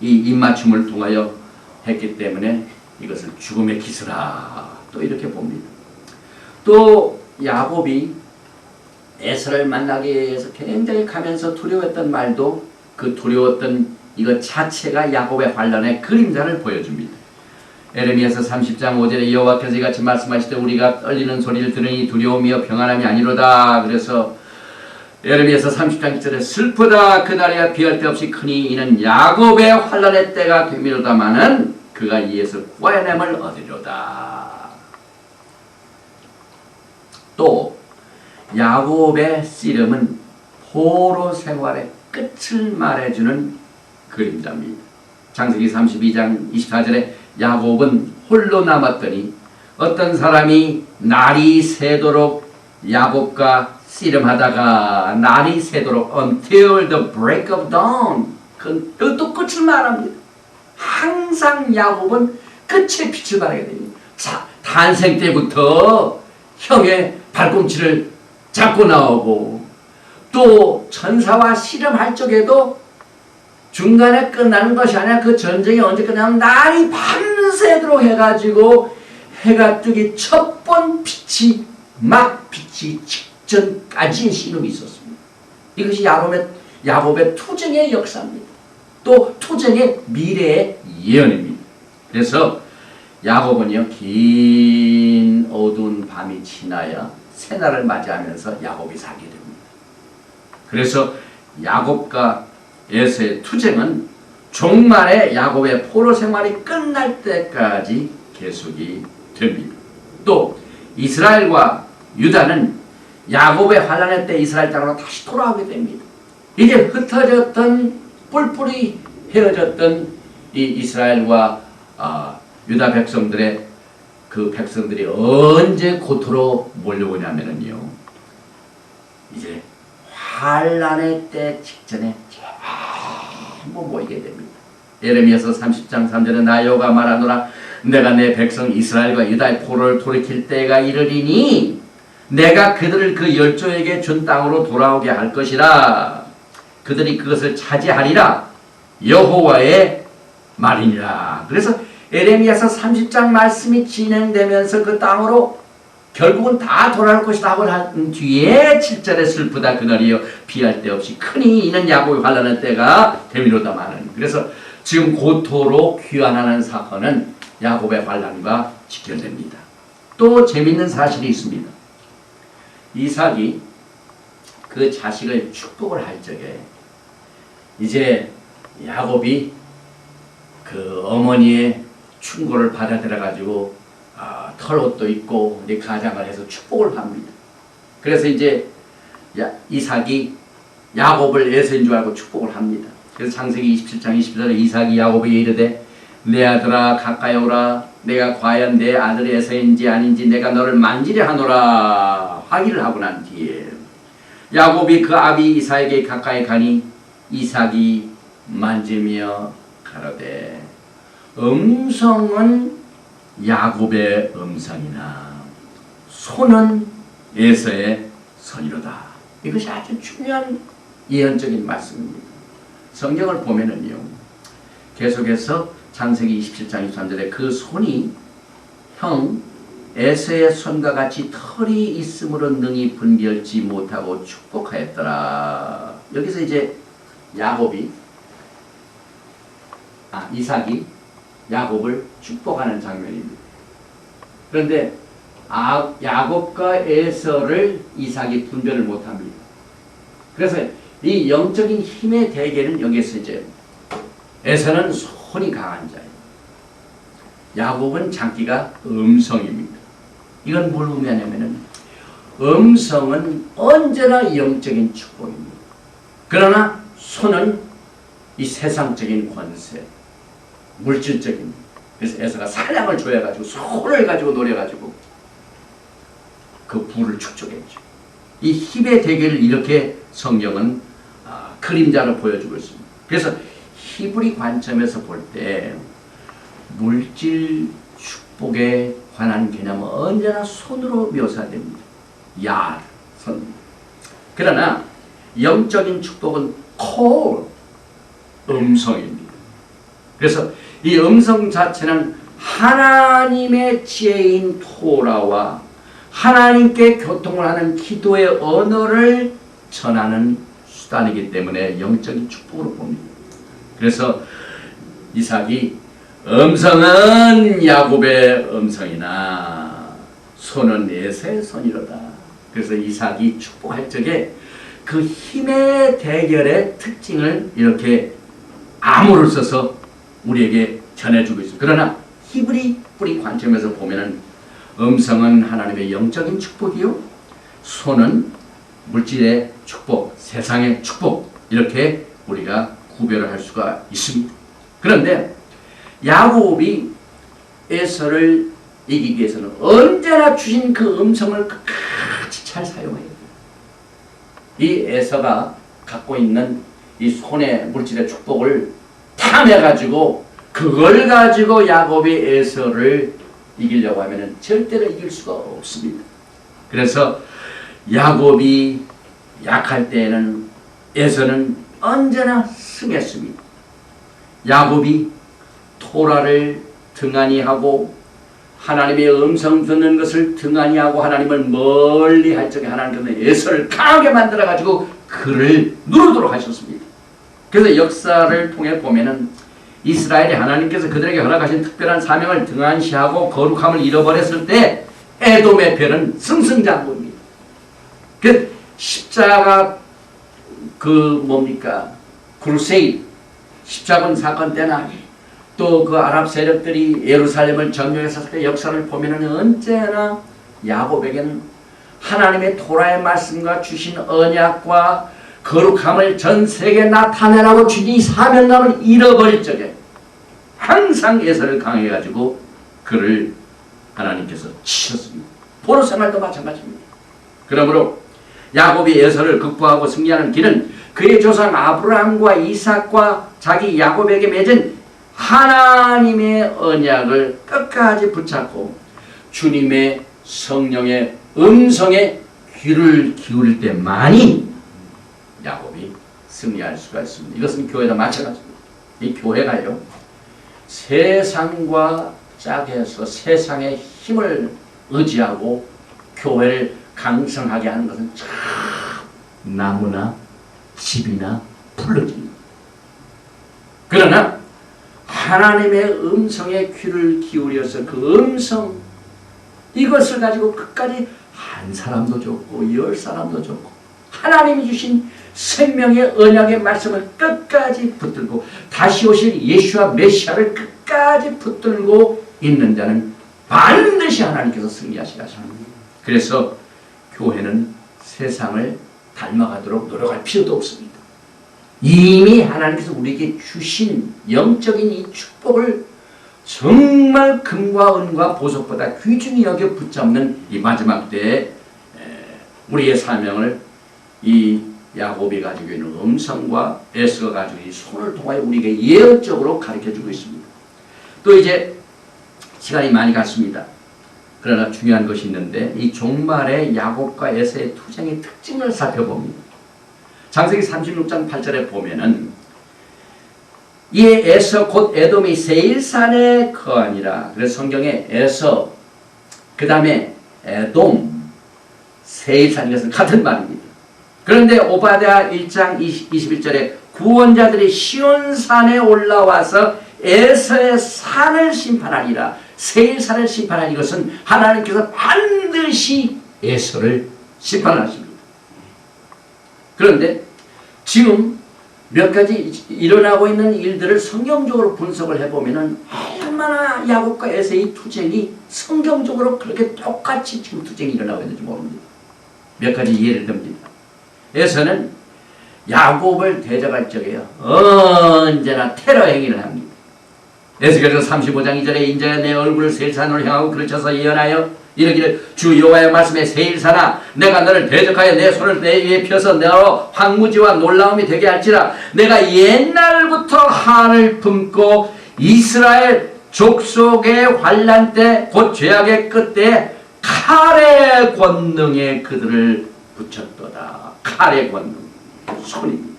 이 입맞춤을 통하여 했기 때문에 이것을 죽음의 기스라 또 이렇게 봅니다. 또 야곱이 에서를 만나기 위해서 굉장히 가면서 두려웠던 말도 그 두려웠던 이것 자체가 야곱의 환난의 그림자를 보여줍니다. 에레미야서 30장 5절에 여호와께서 이같이 말씀하시되 우리가 떨리는 소리를 들으니 두려움이여 평안함이 아니로다. 그래서 에레미야서 30장 1절에 슬프다 그날이야 비할 데 없이 크니 이는 야곱의 환난의 때가 되미로다마는 그가 이에서 구하여냄을 얻으리로다. 또 야곱의 씨름은 포로 생활의 끝을 말해주는 그림자입니다. 창세기 32장 24절에 야곱은 홀로 남았더니 어떤 사람이 날이 새도록 야곱과 씨름하다가 날이 새도록 until the break of dawn 그것도 끝을 말합니다. 항상 야곱은 끝의 빛을 발하게 됩니다. 자, 탄생 때부터 형의 발꿈치를 잡고 나오고 또 천사와 씨름할 적에도 중간에 끝나는 것이 아니라 그 전쟁이 언제 끝나면 날이 밤새도록 해가지고 해가 뜨기 첫 번 빛이 막 비치기 직전까지의 씨름이 있었습니다. 이것이 야곱의 투쟁의 역사입니다. 또 투쟁의 미래의 예언입니다. 그래서 야곱은요 긴 어두운 밤이 지나야 새날을 맞이하면서 야곱이 살게 됩니다. 그래서 야곱과 에서의 투쟁은 종말의 야곱의 포로 생활이 끝날 때까지 계속이 됩니다. 또 이스라엘과 유다는 야곱의 환난의 때 이스라엘 땅으로 다시 돌아오게 됩니다. 이제 흩어졌던 뿔뿔이 헤어졌던 이 이스라엘과 유다 백성들의 그 백성들이 언제 고토로 몰려오냐면요 이제 환난의 때 직전에 전부 모이게 됩니다. 예레미야서 30장 3절에 나 여호와가 말하노라 내가 내 백성 이스라엘과 유다의 포로를 돌이킬 때가 이르리니 내가 그들을 그 열조에게 준 땅으로 돌아오게 할 것이라 그들이 그것을 차지하리라 여호와의 말이니라. 그래서 예레미야서 30장 말씀이 진행되면서 그 땅으로 결국은 다 돌아올 것이다 하고 한 뒤에 7절에 슬프다 그날이여 비할 데 없이 크니 이는 야곱의 환난의 때가 되미로다마는. 그래서 지금 고토로 귀환하는 사건은 야곱의 환난과 직결됩니다. 또 재밌는 사실이 있습니다. 이삭이 그 자식을 축복을 할 적에 이제 야곱이 그 어머니의 충고를 받아들여 가지고 털옷도 입고 이제 가장을 해서 축복을 합니다. 그래서 이제 이삭이 야곱을 에서인 줄 알고 축복을 합니다. 그래서 창세기 27장 20절에 이삭이 야곱에게 이르되 내 아들아 가까이 오라 내가 과연 내 아들 에서인지 아닌지 내가 너를 만지려 하노라 확인을 하고 난 뒤에 야곱이 그 아비 이삭에게 가까이 가니 이삭이 만지며 가로되 음성은 야곱의 음성이나 손은 에서의 손이로다. 이것이 아주 중요한 예언적인 말씀입니다. 성경을 보면은요 계속해서 창세기 27장 23절에 그 손이 형 에서의 손과 같이 털이 있으므로 능히 분별지 못하고 축복하였더라. 여기서 이제 이삭이 야곱을 축복하는 장면입니다. 그런데 야곱과 에서를 이삭이 분별을 못합니다. 그래서 이 영적인 힘의 대결은 여기서 이제 에서는 손이 강한 자예요. 야곱은 장기가 음성입니다. 이건 뭘 의미하냐면은 음성은 언제나 영적인 축복입니다. 그러나 손은 이 세상적인 권세, 물질적인. 그래서 에서가 사냥을 조여가지고 손을 가지고 노려가지고 그 부를 축적했죠. 이 힘의 대결을 이렇게 성경은 그림자로 보여주고 있습니다. 그래서 히브리 관점에서 볼 때 물질 축복에 관한 개념은 언제나 손으로 묘사됩니다. 손. 그러나 영적인 축복은 음성입니다. 그래서 이 음성 자체는 하나님의 지혜인 토라와 하나님께 교통을 하는 기도의 언어를 전하는 수단이기 때문에 영적인 축복으로 봅니다. 그래서 이삭이 음성은 야곱의 음성이나 손은 에서의 손이로다. 그래서 이삭이 축복할 적에 그 힘의 대결의 특징을 이렇게 암호를 써서 우리에게 전해주고 있습니다. 그러나 히브리 뿌리 관점에서 보면은 음성은 하나님의 영적인 축복이요, 손은 물질의 축복, 세상의 축복, 이렇게 우리가 구별을 할 수가 있습니다. 그런데 야곱이 에서를 이기기 위해서는 언제나 주신 그 음성을 끝까지 잘 사용해야 돼요. 이 에서가 갖고 있는 이 손의 물질의 축복을 탐해가지고 그걸 가지고 야곱이 에서를 이기려고 하면 절대로 이길 수가 없습니다. 그래서 야곱이 약할 때에는 에서는 언제나 승했습니다. 야곱이 토라를 등한히 하고 하나님의 음성 듣는 것을 등한히 하고 하나님을 멀리 할 적에 하나님께서는 에서를 강하게 만들어가지고 그를 누르도록 하셨습니다. 그래서 역사를 통해 보면은 이스라엘이 하나님께서 그들에게 허락하신 특별한 사명을 등한시하고 거룩함을 잃어버렸을 때 에돔의 별은 승승장구입니다. 그 십자가 크루세이드 십자군 사건 때나 또 그 아랍 세력들이 예루살렘을 점령했을 때 역사를 보면은 언제나 야곱에게는 하나님의 토라의 말씀과 주신 언약과 거룩함을 전 세계에 나타내라고 주신 이 사명감을 잃어버릴 적에 항상 에서를 강해가지고 그를 하나님께서 치셨습니다. 포로 생활도 마찬가지입니다. 그러므로 야곱이 에서를 극복하고 승리하는 길은 그의 조상 아브라함과 이삭과 자기 야곱에게 맺은 하나님의 언약을 끝까지 붙잡고 주님의 성령의 음성에 귀를 기울일 때만이 야곱이 승리할 수가 있습니다. 이것은 교회도 마찬가지입니다. 이 교회가요, 세상과 짝에서 세상의 힘을 의지하고 교회를 강성하게 하는 것은 참 나무나 집이나 풀러집니다. 그러나 하나님의 음성에 귀를 기울여서 그 음성, 이것을 가지고 끝까지 한 사람도 좋고 열 사람도 좋고 하나님이 주신 생명의 언약의 말씀을 끝까지 붙들고 다시 오실 예수와 메시아를 끝까지 붙들고 있는 자는 반드시 하나님께서 승리하시라 하십니다. 그래서 교회는 세상을 닮아가도록 노력할 필요도 없습니다. 이미 하나님께서 우리에게 주신 영적인 이 축복을 정말 금과 은과 보석보다 귀중히 여겨 붙잡는 이 마지막 때에 우리의 사명을 이 야곱이 가지고 있는 음성과 에서가 가지고 있는 손을 통하여 우리에게 예언적으로 가르쳐주고 있습니다. 또 이제 시간이 많이 갔습니다. 그러나 중요한 것이 있는데 이 종말의 야곱과 에서의 투쟁의 특징을 살펴봅니다. 창세기 36장 8절에 보면은 이에 에서 곧 에돔이 세일산에 거하니라. 그래서 성경에 에서 그 다음에 에돔 세일산, 이것은 같은 말입니다. 그런데 오바댜 1장 21절에 구원자들이 시온산에 올라와서 에서의 산을 심판하니라. 세일산을 심판하니 이것은 하나님께서 반드시 에서를 심판하십니다. 그런데 지금 몇 가지 일어나고 있는 일들을 성경적으로 분석을 해보면은 얼마나 야곱과 에서의 투쟁이 성경적으로 그렇게 똑같이 지금 투쟁이 일어나고 있는지 모릅니다. 몇 가지 예를 듭니다. 에서는 야곱을 대적할 적에 언제나 테러 행위를 합니다. 에스겔서 35장 2절에 인자야 내 얼굴을 세일산으로 향하고 그르쳐서 예언하여 이르기를 주 여호와의 말씀에 세일산아 내가 너를 대적하여 내 손을 내 위에 펴서 너로 황무지와 놀라움이 되게 할지라. 내가 옛날부터 한을 품고 이스라엘 족속의 환난 때 곧 죄악의 끝때 칼의 권능에 그들을 붙였도다. 칼의 권능, 손입니다.